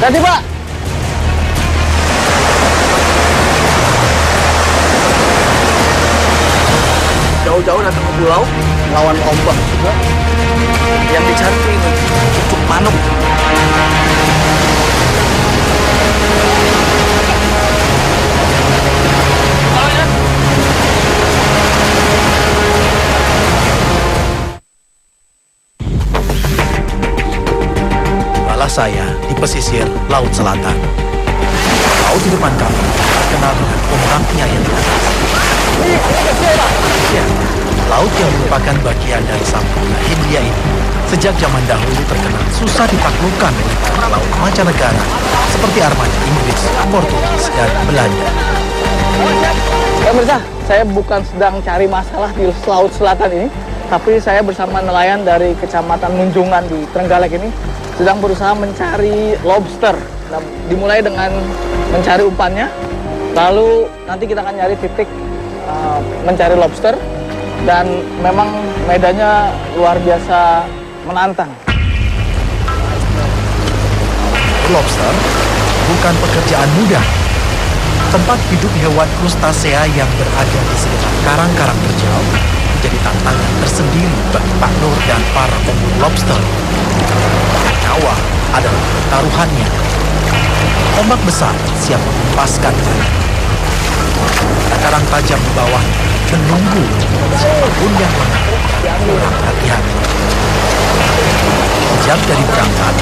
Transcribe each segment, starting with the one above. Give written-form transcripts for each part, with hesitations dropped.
Jadi Pak. Jauh-jauh datang ke pulau, Lawan ombak juga. yang dicari tuh ini, cucuk manuk. Balas saya di pesisir Laut Selatan. Laut di depan kami terkenal dengan ombaknya yang di atas. Ya, laut yang merupakan bagian dari Samudra Hindia ini sejak zaman dahulu terkenal susah ditaklukkan oleh para laut mancanegara seperti armada Inggris, Portugis, dan Belanda. Pemirsa, saya bukan sedang cari masalah di Laut Selatan ini, tapi saya bersama nelayan dari Kecamatan Munjungan di Trenggalek ini sedang berusaha mencari lobster. Nah, dimulai dengan mencari umpannya, lalu nanti kita akan nyari titik mencari lobster, dan memang medannya luar biasa menantang. Lobster bukan pekerjaan mudah. Tempat hidup hewan krustasea yang berada di sekitar karang-karang terjal menjadi tantangan tersendiri bagi Pak Nur dan para pemburu lobster. Nyawa adalah taruhannya. Ombak besar siap menghempaskan mereka. Karang tajam di bawah menunggu siapapun yang kurang hati-hati. Sejak dari berangkat,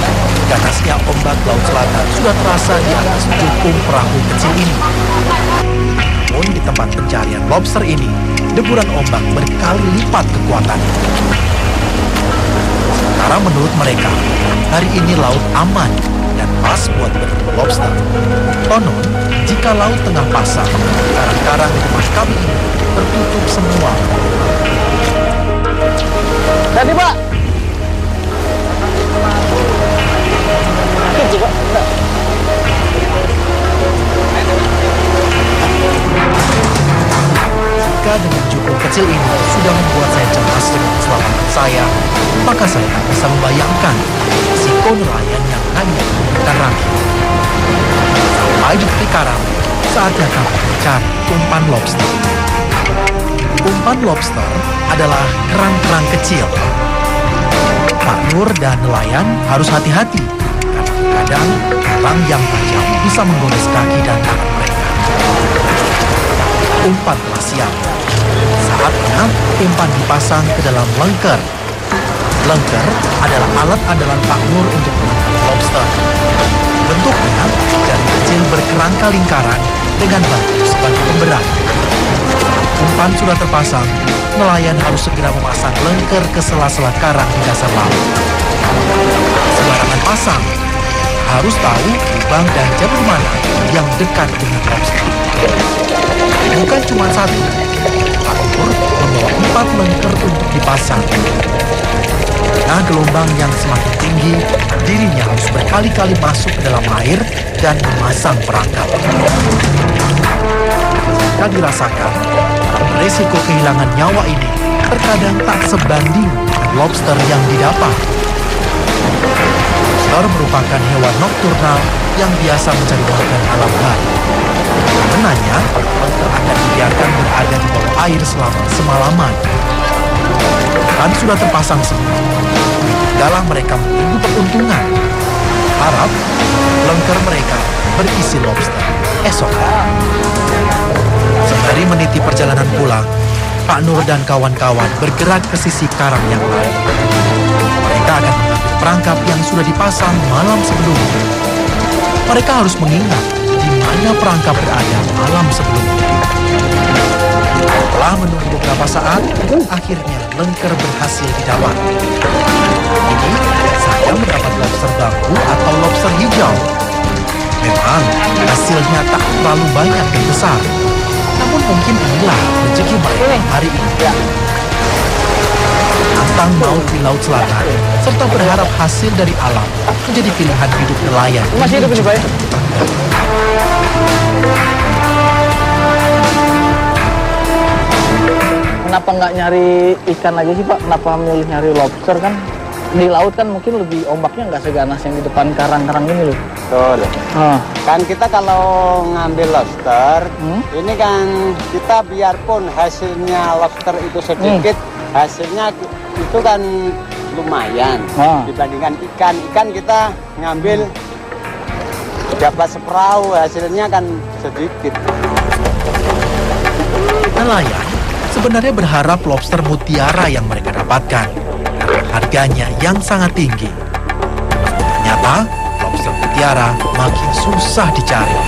ganasnya ombak Laut Selatan sudah terasa di atas jukung perahu kecil ini. Namun di tempat pencarian lobster ini, deburan ombak berkali lipat kekuatannya. Sementara menurut mereka, hari ini laut aman dan pas buat berburu lobster. Konon, jika laut tengah pasang, karang-karang di tempat kami ini tertutup semua. Jadi Pak. Itu juga enggak. Jika dengan jukung kecil ini sudah membuat saya cemas dengan keselamatan saya, maka saya tak bisa membayangkan risiko nelayan yang hanya menggunakan rangka. Sampai di tepi karang, saatnya kami mencari umpan lobster. Umpan lobster adalah kerang-kerang kecil. Pak Nur dan nelayan harus hati-hati, karena kadang kerang yang tajam bisa menggores kaki dan tangan mereka. Umpan telah siap. Saatnya umpan dipasang ke dalam lengker. Lengker adalah alat andalan Pak Nur untuk menangkap lobster. Bentuknya dari kecil berkerangka lingkaran dengan batu sebagai pemberat. Umpan sudah terpasang, nelayan harus segera memasang lengker ke sela-sela karang di dasar laut. Sembarangan pasang, harus tahu lubang dan jalur mana yang dekat dengan lobster. Bukan cuma satu, Pak Nur membawa 4 lengker untuk dipasang. Nah, gelombang yang semakin tinggi, dirinya harus berkali-kali masuk ke dalam air dan memasang perangkap. Jika dirasakan, risiko kehilangan nyawa ini terkadang tak sebanding dengan lobster yang didapat. Lobster merupakan hewan nokturnal yang biasa mencari makan alam hari. Karenanya, lobster akan dibiarkan berada di bawah air selama semalaman. Kan sudah terpasang semua. Tinggallah mereka menunggu keuntungan. Harap lengker mereka berisi lobster esok hari. Sembari meniti perjalanan pulang, Pak Nur dan kawan-kawan bergerak ke sisi karang yang lain. Mereka akan mengambil perangkap yang sudah dipasang malam sebelumnya. Mereka harus mengingat di mana perangkap berada malam sebelumnya. Setelah menunggu beberapa saat, akhirnya lengker berhasil didapat. Ini saya mendapat lobster bambu atau lobster hijau. Memang hasilnya tak terlalu banyak dan besar. Namun mungkin inilah rezeki mereka hari ini. Tantang maut di Laut Selatan, serta berharap hasil dari alam menjadi pilihan hidup nelayan. Masih hidup ini, Pak? Kenapa nggak nyari ikan aja sih Pak? Kenapa milih nyari lobster kan? di laut kan mungkin lebih ombaknya nggak seganas yang di depan karang-karang ini loh. Betul. Kan kita kalau ngambil lobster, ini kan kita biarpun hasilnya lobster itu sedikit, hasilnya itu kan lumayan dibandingkan ikan. Ikan kita ngambil dapat seperahu, hasilnya kan sedikit. Nelayan sebenarnya berharap lobster mutiara yang mereka dapatkan karena harganya yang sangat tinggi. Ternyata lobster mutiara makin susah dicari.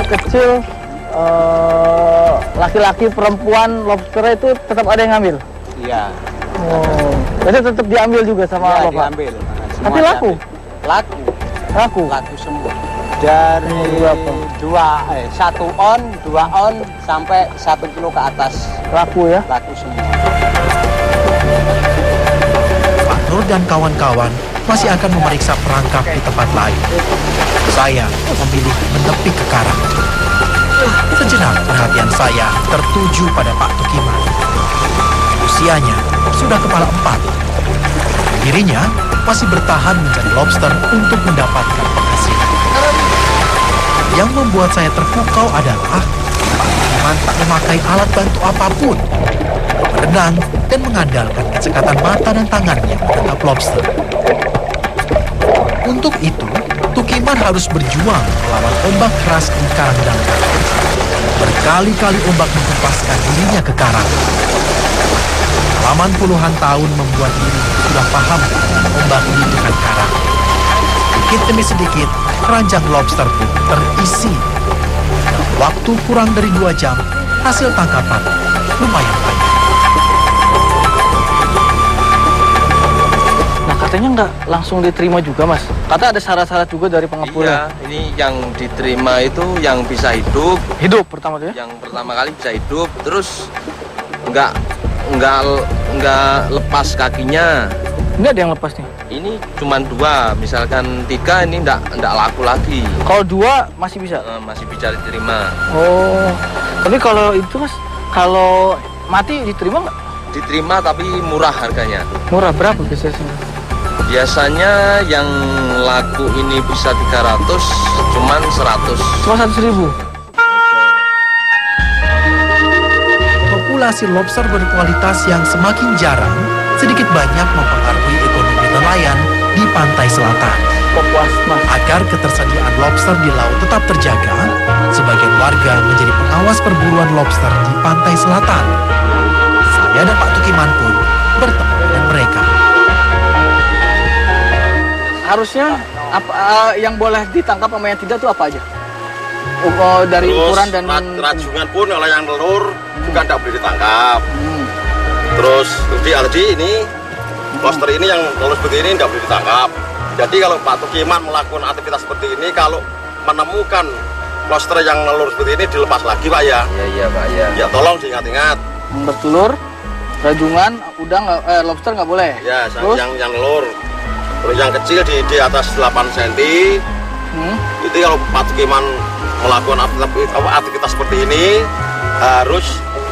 Kecil, laki-laki, perempuan, lobster itu tetap ada yang ngambil? Iya. Oh, jadi tetap diambil juga sama Ya, Bapak? diambil. Tapi laku? Laku. Laku? Laku semua. Dari berapa? 1 on, 2 on, sampai 1 kilo ke atas. Laku ya? Laku semua. Pak Nur dan kawan-kawan masih akan memeriksa perangkap di tempat lain. Saya memilih menepi ke karang. Sejenak perhatian saya tertuju pada Pak Tukiman. Usianya sudah kepala 4. Dirinya masih bertahan mencari lobster untuk mendapatkan penghasilan. Yang membuat saya terpukau adalah Pak Tukiman tak memakai alat bantu apapun, berenang dan mengandalkan kecekatan mata dan tangannya menangkap lobster. Untuk itu, Tukiman harus berjuang melawan ombak keras di karang dangkal. Berkali-kali ombak menghempaskan dirinya ke karang. Pengalaman puluhan tahun membuat dirinya sudah paham dengan ombak ini dengan karang. Sedikit demi sedikit, keranjang lobster pun terisi. Dalam waktu kurang dari 2 jam, hasil tangkapan lumayan banyak. Nah katanya nggak langsung diterima juga Mas? Kata ada syarat-syarat juga dari pengepulnya. Iya, ini yang diterima itu yang bisa hidup. Hidup pertama tuh ya? Yang pertama kali bisa hidup, terus nggak lepas kakinya. Ini ada yang lepas nih? Ini cuma 2, misalkan 3 ini nggak laku lagi. Kalau 2 masih bisa? Masih bisa diterima. Oh, tapi kalau itu Mas, kalau mati diterima nggak? Diterima tapi murah harganya. Murah berapa biasanya? Biasanya yang laku ini bisa 300, cuman 100. Cuma 100.000? Populasi lobster berkualitas yang semakin jarang sedikit banyak mempengaruhi ekonomi nelayan di pantai selatan. Kok puas Mas? Agar ketersediaan lobster di laut tetap terjaga, sebagian warga menjadi pengawas perburuan lobster di pantai selatan. Saya dan Pak Tukiman pun bertemu dengan mereka. Harusnya apa yang boleh ditangkap sama yang tidak tuh apa aja? Dari Terus, ukuran dan rajungan pun kalau yang telur juga tidak boleh ditangkap. Terus tadi ini lobster ini yang telur seperti ini tidak boleh ditangkap. Jadi kalau Pak Tukiman melakukan aktivitas seperti ini, kalau menemukan lobster yang telur seperti ini dilepas lagi Pak ya. Iya Pak ya. Ya tolong diingat-ingat. bertelur, rajungan, udang, lobster nggak boleh. Ya Terus? yang telur. Terus yang kecil di atas 8 cm. Itu kalau Pak Tukiman melakukan aktivitas seperti ini harus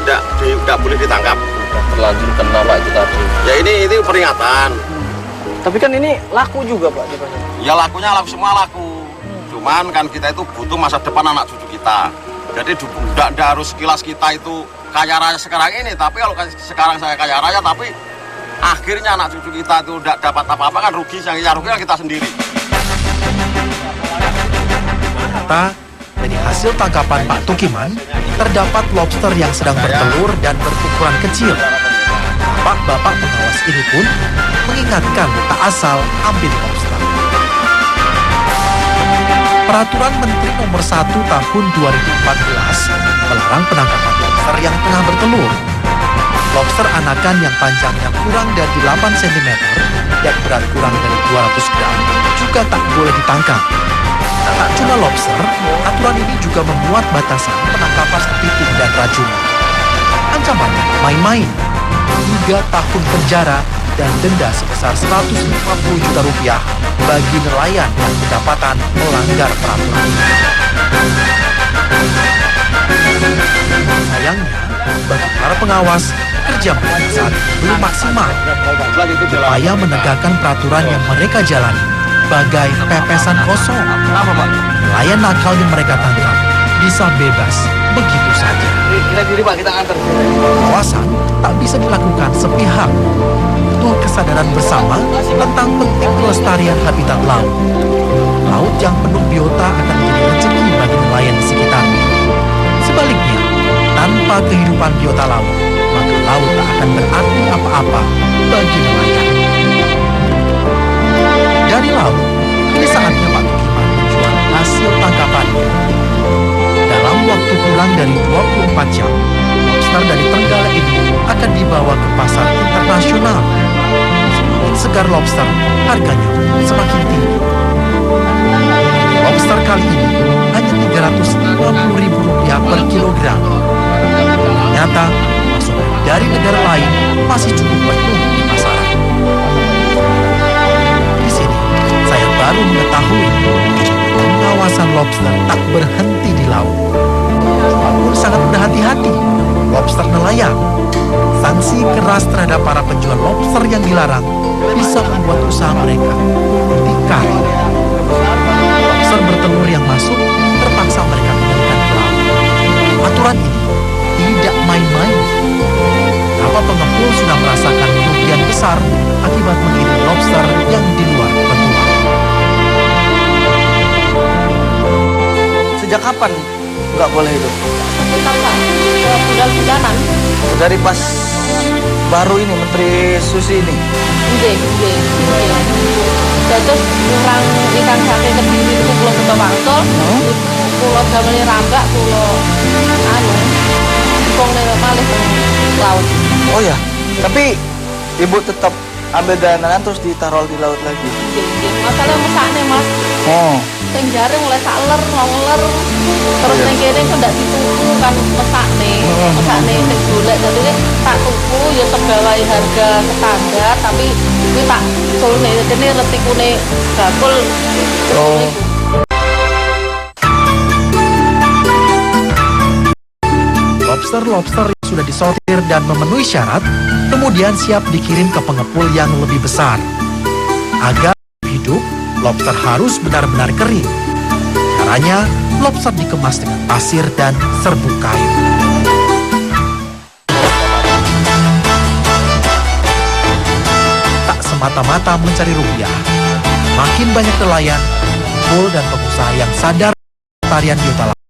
tidak boleh ditangkap. Terlanjur kena Pak itu tadi. Ya ini peringatan. Tapi kan ini laku juga Pak di pasar. Ya lakunya semua laku. Cuman kan kita itu butuh masa depan anak cucu kita. Jadi tidak harus sekilas kita itu kaya raya sekarang ini. Tapi kalau sekarang saya kaya raya, tapi akhirnya anak cucu kita itu tidak dapat apa-apa kan rugi. Yang rugi kan kita sendiri. Ternyata dari hasil tangkapan Pak Tukiman, terdapat lobster yang sedang bertelur dan berukuran kecil. Bapak-bapak pengawas ini pun mengingatkan tak asal ambil lobster. Peraturan Menteri Nomor 1 Tahun 2014 melarang penangkapan lobster yang tengah bertelur. Lobster anakan yang panjangnya kurang dari 8 cm dan berat kurang dari 200 gram juga tak boleh ditangkap. Tak cuma lobster, aturan ini juga memuat batasan penangkapan kepiting dan rajungan. Ancamannya main-main, 3 tahun penjara dan denda sebesar 150 juta rupiah bagi nelayan yang kedapatan melanggar peraturan. Sayangnya, bagi para pengawas, kerja mereka saat ini belum maksimal. Upaya menegakkan peraturan yang mereka jalani bagai pepesan kosong. Nelayan nakal yang mereka tangkap bisa bebas begitu saja. Kita diri Pak, kita antar. Pengawasan tak bisa dilakukan sepihak. Butuh kesadaran bersama tentang penting kelestarian habitat laut. Laut yang penuh biota akan menjadi rezeki bagi nelayan di sekitarnya. Sebaliknya, tanpa kehidupan biota laut, maka laut tak akan berarti apa-apa bagi nelayan. Dari laut, kini saatnya Pak Tukiman menjual hasil tangkapannya. Dalam waktu kurang dari 24 jam, lobster dari Trenggalek ini akan dibawa ke pasar internasional. Semakin segar lobster, harganya semakin tinggi. Lobster kali ini hanya Rp350.000 per kilogram. Ternyata, pasokan dari negara lain masih cukup penuh di pasaran. Di sini, saya baru mengetahui pengawasan lobster tak berhenti di laut. Walaupun sangat berhati-hati, lobster nelayan. Sanksi keras terhadap para penjual lobster yang dilarang bisa membuat usaha mereka seperti karir. Lobster bertelur yang masuk terpaksa mereka kembalikan ke laut. Aturan ini tidak main-main. Beberapa pengepul sudah merasakan kerugian besar akibat mengirim lobster yang di luar ketentuan. Sejak kapan nggak boleh itu? Kita nggak bulan-bulanan. Dari pas baru ini Menteri Susi ini. Iya. Terus kurang ikan sate Kediri itu Pulau Betowangsul, Pulau Dameli Rambak, Pulau Pong malih laut. Oh ya, tapi ibu tetap ambil dananan terus ditaruh di laut lagi. Iya. Masalah mesakne Mas. Oh. Sing jare mulai saler, ngonger. Terus ning kene kok ndak dituku kan mesakne. Mesakne sing golek dadi tak tuku ya sebagai harga standar tapi kuwi tak sulne kene retikune bakul. Oh. Lobster-lobster yang sudah disortir dan memenuhi syarat kemudian siap dikirim ke pengepul yang lebih besar. Agar hidup, lobster harus benar-benar kering. Caranya, lobster dikemas dengan pasir dan serbuk kayu. Tak semata-mata mencari rupiah, makin banyak nelayan, pengepul dan pengusaha yang sadar tarian biota laut,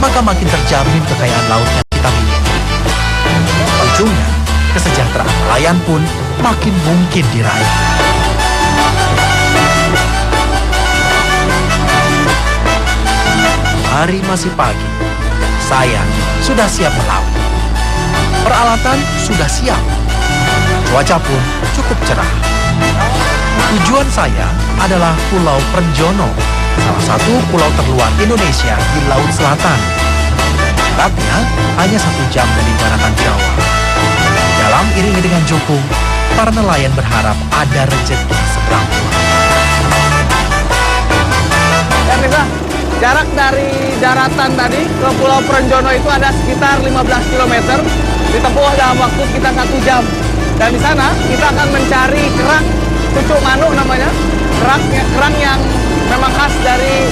maka makin terjamin kekayaan laut yang kita miliki. Ujungnya, kesejahteraan nelayan pun makin mungkin diraih. Hari masih pagi, saya sudah siap melaut. Peralatan sudah siap, cuaca pun cukup cerah. Tujuan saya adalah Pulau Prenjono, salah satu pulau terluar Indonesia di Laut Selatan. Jaraknya hanya 1 jam dari daratan Jawa. Dalam iringi dengan jukung, para nelayan berharap ada rezeki seberang pulau. Ya Mirza, jarak dari daratan tadi ke Pulau Prenjono itu ada sekitar 15 km. Ditempuh dalam waktu sekitar 1 jam. Dan di sana kita akan mencari kerang cucuk manuk namanya. Kerang yang memang khas dari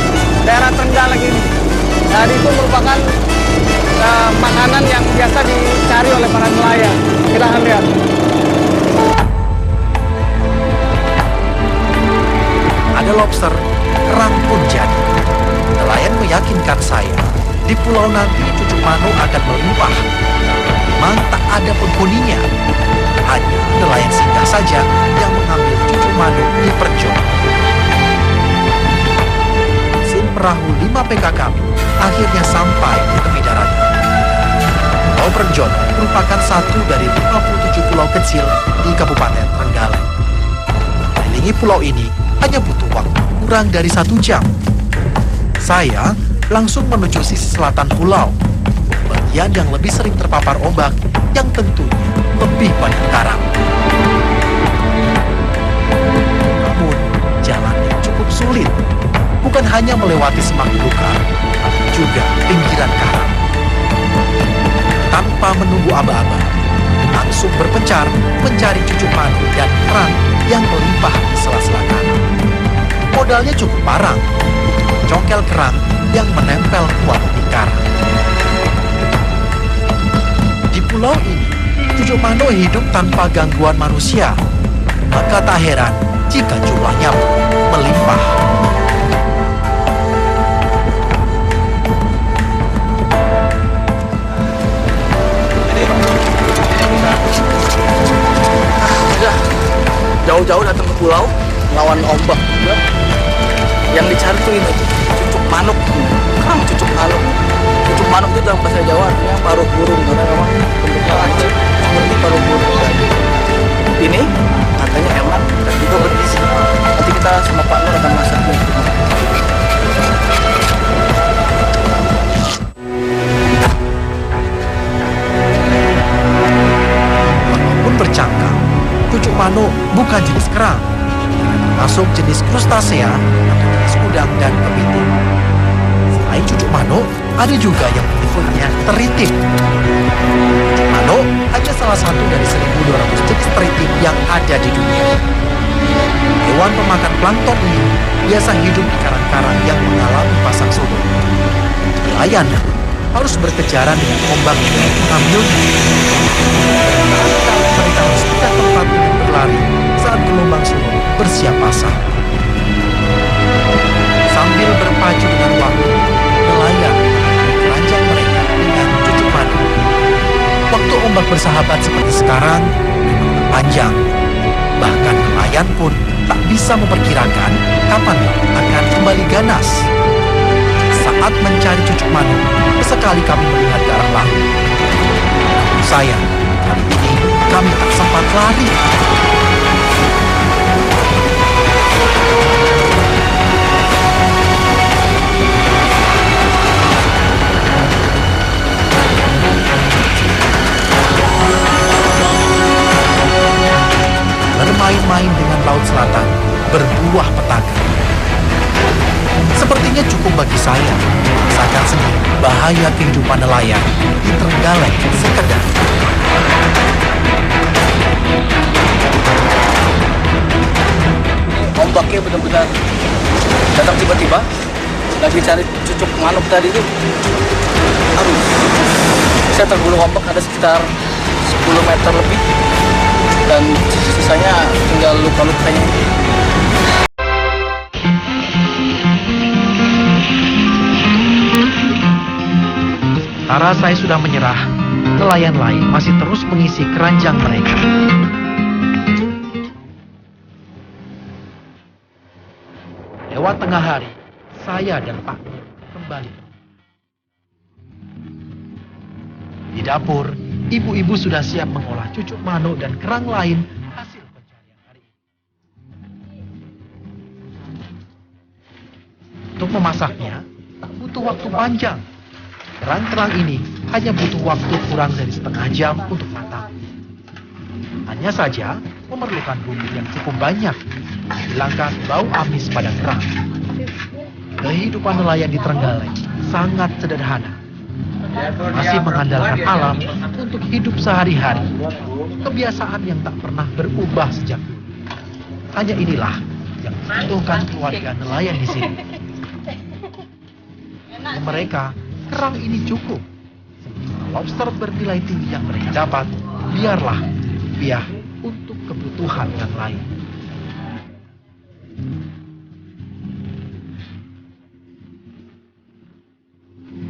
daerah Trenggalek ini. Dan itu merupakan makanan yang biasa dicari oleh para nelayan. Kita akan lihat. Ada lobster, kerang pun jadi. Nelayan meyakinkan saya, di pulau nanti cucuk manuk akan melimpah. Memang tak ada penghuninya. Hanya nelayan singgah saja yang mengambil cucuk manuk di Prenjono. Mesin perahu 5 PK kami akhirnya sampai di tepi daratan. Pulau Prenjono merupakan satu dari 57 pulau kecil di Kabupaten Trenggalek. Mengelilingi pulau ini hanya butuh waktu kurang dari 1 jam. Saya langsung menuju sisi selatan pulau, bagian yang lebih sering terpapar ombak yang tentunya lebih banyak karang. Namun, jalannya cukup sulit. Bukan hanya melewati semak belukar, tapi juga pinggiran karang. tanpa menunggu aba-aba, langsung berpencar mencari cucuk madu dan kerang yang melimpah di sela-sela karang. Modalnya cukup parang untuk mencongkel kerang yang menempel kuat di karang. Di pulau ini, cucuk mano hidup tanpa gangguan manusia, maka tak heran jika jumlahnya pun melimpah. Udah jauh-jauh datang ke pulau melawan ombak. Yang dicari tuh ini cucuk manuk, kerang cucuk manuk. Cucuk manuk itu dalam bahasa Jawa artinya paruh burung, karena memang bentuknya lancip seperti paruh burung. Ini katanya enak dan juga bergizi. Nanti kita sama Pak Nur akan masaknya. Walaupun bercangkang, cucuk mano bukan jenis kerang, termasuk jenis krustasea atau jenis udang dan kepiting. Selain cucuk mano, ada juga yang menyebutnya teritik. Cucuk mano hanya salah satu dari 1.200 jenis teritik yang ada di dunia. Hewan pemakan plankton ini biasa hidup di karang-karang yang mengalami pasang surut. Nelayan harus berkejaran dengan ombak yang mengambilnya. Mereka harus pindah tempat untuk berlari saat gelombang surut bersiap pasang. Sambil berpacu dengan waktu, nelayan keranjang mereka dengan cucuk madu. Waktu ombak bersahabat seperti sekarang memang panjang. Bahkan nelayan pun tak bisa memperkirakan kapan akan kembali ganas. Saat mencari cucuk madu, sesekali kami melihat ke arah laut. Namun sayang, kali ini kami tak sempat lari. Bermain-main dengan Laut Selatan berbuah petaka. Sepertinya cukup bagi saya merasakan sendiri bahaya kehidupan nelayan di Trenggalek sekedar. Ombaknya benar-benar datang tiba-tiba. Lagi cari cucuk manuk tadi itu. Aduh, saya tergulung ombak ada sekitar 10 meter lebih. Dan sisanya tinggal luka-lukanya. Sementara saya sudah menyerah, nelayan lain masih terus mengisi keranjang mereka. Lewat tengah hari, saya dan Pak Nur kembali. Di dapur, ibu-ibu sudah siap mengolah cucuk mano dan kerang lain hasil pencarian hari ini. Untuk memasaknya, tak butuh waktu panjang. Kerang-kerang ini hanya butuh waktu kurang dari setengah jam untuk matang. Hanya saja memerlukan bumbu yang cukup banyak, menghilangkan bau amis pada kerang. Kehidupan nelayan di Trenggalek sangat sederhana. Masih mengandalkan alam untuk hidup sehari-hari. Kebiasaan yang tak pernah berubah sejak dulu. Hanya inilah yang dibutuhkan keluarga nelayan di sini. Untuk mereka, kerang ini cukup. Sementara lobster bernilai tinggi yang mereka dapat, biarlah rupiah untuk kebutuhan yang lain.